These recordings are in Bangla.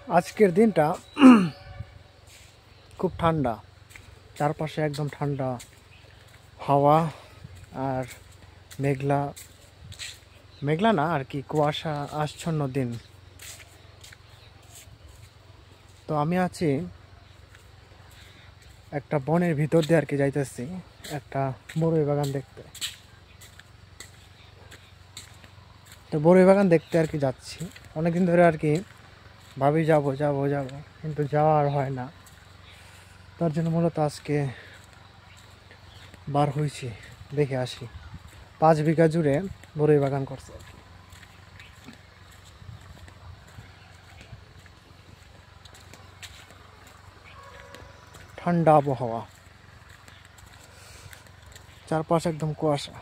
আজকের দিনটা খুব ঠান্ডা, চারপাশে একদম ঠান্ডা হাওয়া আর মেঘলা মেঘলা না আর কি, কুয়াশা আচ্ছন্ন দিন। তো আমি আছি একটা বনের ভিতর দিয়ে আর কি, যাইতেছি একটা বড়ই বাগান দেখতে। তো বড়ই বাগান দেখতে আর কি যাচ্ছি, অনেকদিন ধরে আর কি ভাবি যাব যাব যাব, কিন্তু যাওয়া আর হয় না। তার জন্য মূলত আজকে বার হয়েছি, দেখে আসি। 5 বিঘা জুড়ে বড়ই বাগান করছে আর কি। ঠান্ডা আবহাওয়া, চারপাশে একদম কুয়াশা।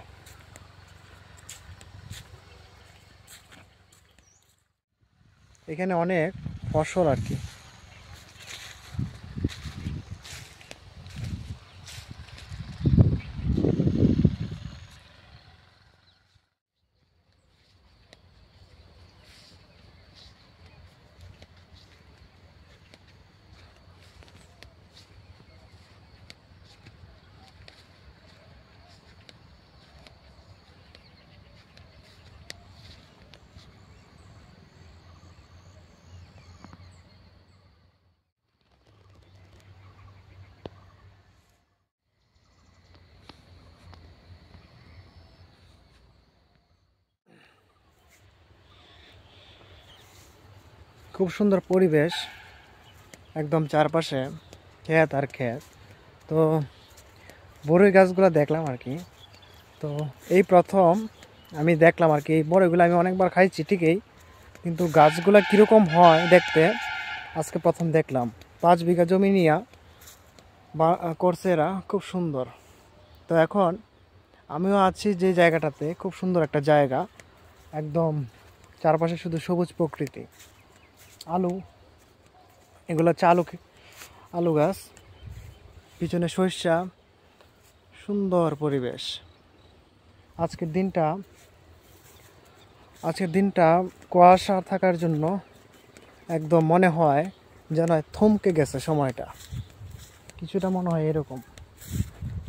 এখানে অনেক ফসল আর কি। খুব সুন্দর পরিবেশ, একদম চারপাশে ক্ষেত আর ক্ষেত। তো বড়ই গাছগুলো দেখলাম আর কি। তো এই প্রথম আমি দেখলাম আর কি। এই বড়ইগুলো আমি অনেকবার খাইছি ঠিকই, কিন্তু গাছগুলো কীরকম হয় দেখতে আজকে প্রথম দেখলাম। 5 বিঘা জমি নিয়ে বা করছে এরা, খুব সুন্দর। তো এখন আমিও আছি যে জায়গাটাতে, খুব সুন্দর একটা জায়গা, একদম চারপাশে শুধু সবুজ প্রকৃতি। আলু, এগুলো হচ্ছে আলু গাছ, পিছনে সরিষা, সুন্দর পরিবেশ। আজকের দিনটা কুয়াশা থাকার জন্য একদম মনে হয় যেন থমকে গেছে সময়টা, কিছুটা মনে হয় এরকম।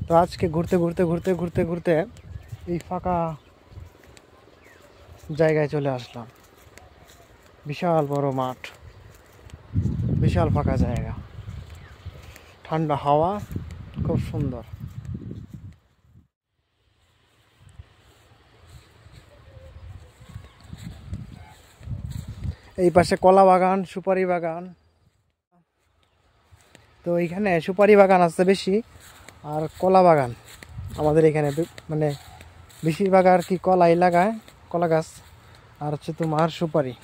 তো আজকে ঘুরতে ঘুরতে ঘুরতে ঘুরতে ঘুরতে এই ফাঁকা জায়গায় চলে আসলাম। বিশাল বড় মাঠ, বিশাল ফাঁকা জায়গা, ঠান্ডা হাওয়া, খুব সুন্দর। এই পাশে কলা বাগান, সুপারি বাগান। তো এইখানে সুপারি বাগান আছে বেশি, আর কলা বাগান আমাদের এখানে মানে বেশিরভাগ আর কি কলাই লাগায়, কলা গাছ। আর হচ্ছে তোমার সুপারি,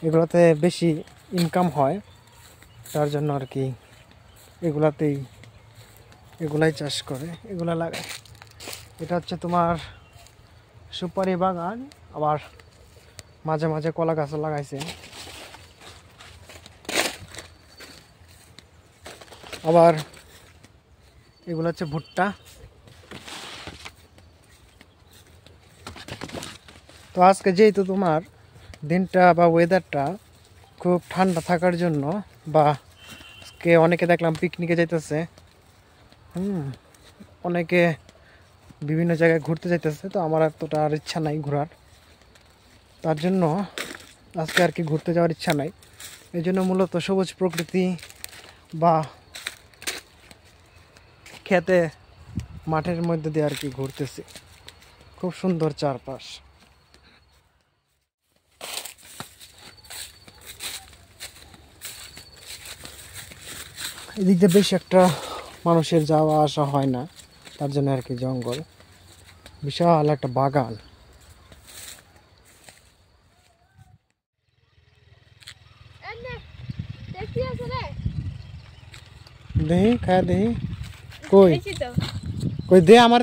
এগুলোতে বেশি ইনকাম হয়, তার জন্য আর কি এগুলাই চাষ করে, এগুলা লাগায়। এটা হচ্ছে তোমার সুপারি বাগান, আবার মাঝে মাঝে কলা গাছও লাগাইছে। আবার এগুলো হচ্ছে ভুট্টা। তো আজকে যেহেতু তোমার দিনটা বা ওয়েদারটা খুব ঠান্ডা থাকার জন্য, বা আজকে অনেকে দেখলাম পিকনিকে যাইতেছে, অনেকে বিভিন্ন জায়গায় ঘুরতে যাইতেছে। তো আমার এতটা আর ইচ্ছা নাই ঘোরার, তার জন্য আজকে আর কি ঘুরতে যাওয়ার ইচ্ছা নাই। এই জন্য মূলত সবুজ প্রকৃতি বা খেতে মাঠের মধ্যে দিয়ে আর কি ঘুরতেছি। খুব সুন্দর চারপাশ। এদিক দিয়ে বেশি একটা মানুষের যাওয়া আসা হয় না, তার জন্য আর কি জঙ্গল, বিশাল একটা বাগান। দেহি খায় দেহি, কই কই দে আমার।